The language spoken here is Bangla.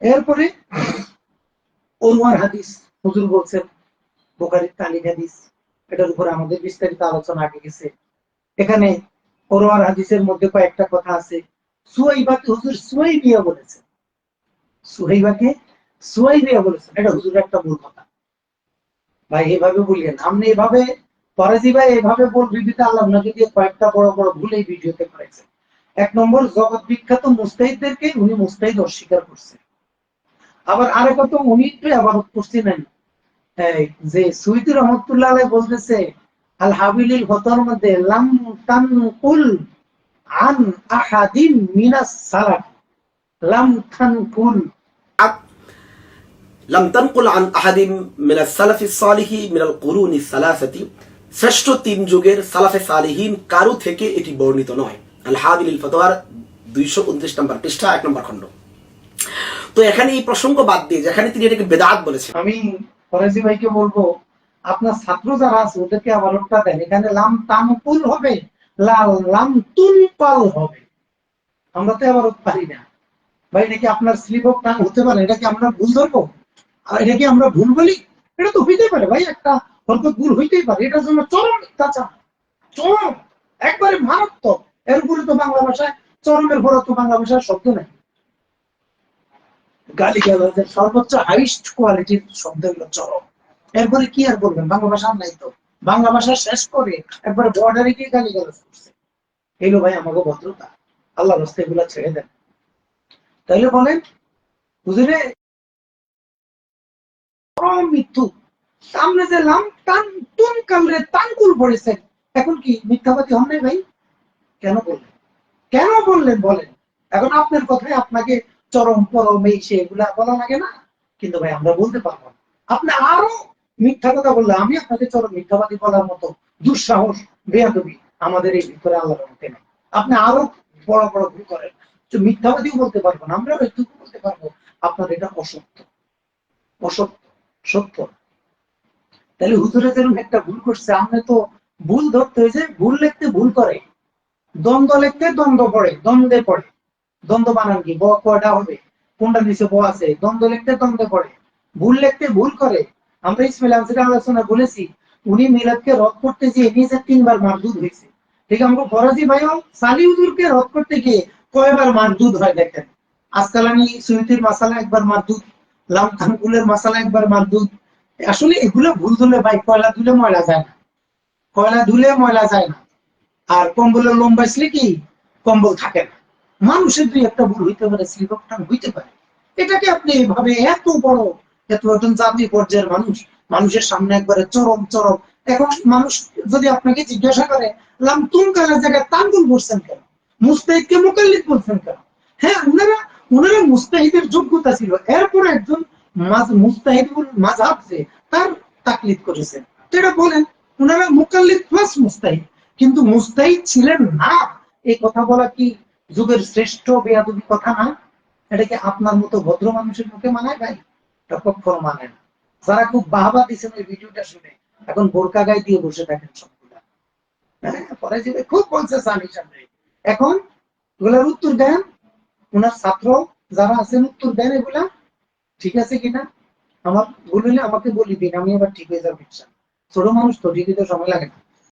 এরপরে ওরওয়ার হাদিস হুজুর বলছেন, বুখারীর তালিক হাদিস, এটার উপরে আমাদের বিস্তারিত আলোচনা আগে গেছে। এখানে ওরওয়ার হাদিসের মধ্যে কয়েকটা কথা আছে। সুহাইবাকে হুজুর সুহাইবিয়া বলেছেন, সুহাইবাকে সুহাইবিয়া বলেছেন, এটা হুজুর একটা ভুল কথা ভাই, এভাবে বলিয়েন। আপনি এভাবে ফরাজি ভাই এভাবে বিবৃতি আল্লাহ ওনাকে দিয়ে কয়েকটা বড় বড় ভুল এই ভিডিওতে করেছেন। এক নম্বর, জগৎ বিখ্যাত মুস্তাহিদদেরকে উনি মুস্তাহিদ অস্বীকার করছেন। আবার আরেক কথা, উনি একটু আবাদত করছিলেন যে সুইতি রহমতুল্লাহ আলাইহি বলতেছে আল হাবিলিল ফতোয়ার মধ্যে লাম তানকুল আন আহাদিন মিনাস সালাফ, লাম তানকুল লাম তানকুল আন আহাদিন মিনাস সালাফিস সালিহি মিনাল কুরুনিস সালাসাতি, শ্রেষ্ঠ তিন যুগের সালাফে সালিহিন কারো থেকে এটি বর্ণিত নয়। আল হাবিলিল ফতোয়ার 229 নম্বর পৃষ্ঠা 1 নম্বর খণ্ড। তো এখানে এই প্রসঙ্গ বাদ দিয়ে যেখানে তিনি এটাকে বেদাত বলেছেন, আমি ফরাজি ভাইকে বলবো আপনার ছাত্র যারা আছে ওদেরকে আবার ওটা দেন, এখানে লাম তানকুল হবে, লাম তুনকাল হবে। আমরা তো আবার পারি না ভাই, এটা কি আপনার স্লিপ অফ টাং হতে পারে? এটা কি আমরা ভুল ধরবো? আর এটা কি আমরা ভুল বলি? এটা তো হইতেই পারে ভাই, একটা হরকত ভুল হইতেই পারে, এটার জন্য চরম মিথ্যাচার, চরম একবারে মারাত্মক। এর উপরে তো বাংলা ভাষায় চরমের পরে তো বাংলা ভাষায় শব্দ নেই। গালিগালাজের সর্বোচ্চ হাইস্ট কোয়ালিটির শব্দ হলো চরম। এরপরে কি আর বলবেন? বাংলা ভাষা নাই তো, বাংলা ভাষা শেষ করে একবারে বর্ডারে গিয়ে গালিগালাজ করছে। এলো ভাই আমাকে ভদ্রতা, আল্লাহ রাস্তা এগুলা ছেড়ে দেন। তাইলে বলেন হুজুরে মৃত্যু সামনে যে লাম টান তুন কালরে তানকুল পড়েছেন, এখন কি মিথ্যাবাদী হন নাই ভাই? কেন বললেন? কেন বললেন বলেন? এখন আপনার কথায় আপনাকে চরম পরম এই সে এগুলা বলা লাগে না, কিন্তু ভাই আমরা বলতে পারবো না। আপনি আরো মিথ্যা কথা বললে আমি আপনাকে চরম মিথ্যাবাদী বলার মতো দুঃসাহস বেয়াদবি আমাদের এই ভিতরে আল্লাহর মধ্যে নেই। আপনি আরো বড় বড় ভুল করেন, মিথ্যাবাদীও বলতে পারবো না, আমরা একটুকু বলতে পারবো আপনার এটা অসত্য, অসত্য সত্য। তাহলে হুজুরে যেরকম একটা ভুল করছে, আপনি তো ভুল ধরতে হয়েছে, ভুল লিখতে ভুল করে, দ্বন্দ্ব লিখতে দ্বন্দ্ব পড়ে, দ্বন্দ্বে পড়ে। দ্বন্দ্ব বানান কি? ব কয়টা হবে? কোনটা নিচে ব আছে? দ্বন্দ্ব লিখতে দ্বন্দ্বে পড়ে, ভুল লিখতে ভুল করে। আমরা ইসমাইল আনসারী আলোচনা বলেছি, উনি মিলাদকে রদ করতে গিয়ে নিজে 3বার মারদুদ হয়েছে। ঠিক আমরা ফরাজি ভাইও সালি হুজুরকে রদ করতে গিয়ে কয়বার মারদুদ হয় দেখেন। আসকালানি সুইতির মাসালা একবার মারদুদ, লাম তানকুলের মাসালা একবার মারদুদ। আসলে এগুলো ভুল ধরলে ভাই কয়লা ধুলে ময়লা যায় না, কয়লা ধুলে ময়লা যায় না। আর কম্বলের লম্বা আসলে কি কম্বল থাকে না। মানুষের দুই একটা ভুল হইতে পারে, স্লিপ অফ টাং হইতে পারে। এটাকে আপনি এভাবে এত বড়, এত একজন জাতীয় পর্যায়ের মানুষ, মানুষের সামনে একবারে চরম চরম। এখন মানুষ যদি আপনাকে জিজ্ঞাসা করে লাম তুন কালের জায়গায় তানকুল বলছেন কেন, মুস্তাহিদকে মুকাল্লিদ বলছেন কেন? হ্যাঁ, ওনারা মুস্তাহিদের যোগ্যতা ছিল, এরপর একজন মুস্তাহিদুল মাযহাব যে তার তাকলিদ করেছেন, তো এটা বলেন ওনারা মুকাল্লিদ প্লাস মুস্তাহিদ, কিন্তু মুস্তাহিদ ছিলেন না এই কথা বলা কি যুগের শ্রেষ্ঠ বেয়াদবি কথা না? এটাকে আপনার মতো ভদ্র মানুষের মুখে মানায় ভাই? এটা কখনো মানে না। যারা খুব বাহবা দিচ্ছেন এই ভিডিওটা শুনে, এখন বোরকা গায়ে দিয়ে বসে থাকেন সবগুলা। হ্যাঁ, পরে যে খুব বলছে সানি সামনে, এখন এগুলার উত্তর দেন। ওনার ছাত্র যারা আছেন উত্তর দেন এগুলা ঠিক আছে কিনা। আমার ভুল হলে আমাকে বলি দিন, আমি আবার ঠিক হয়ে যাবো। ছোট মানুষ তো, ঠিক হতে সময় লাগে না।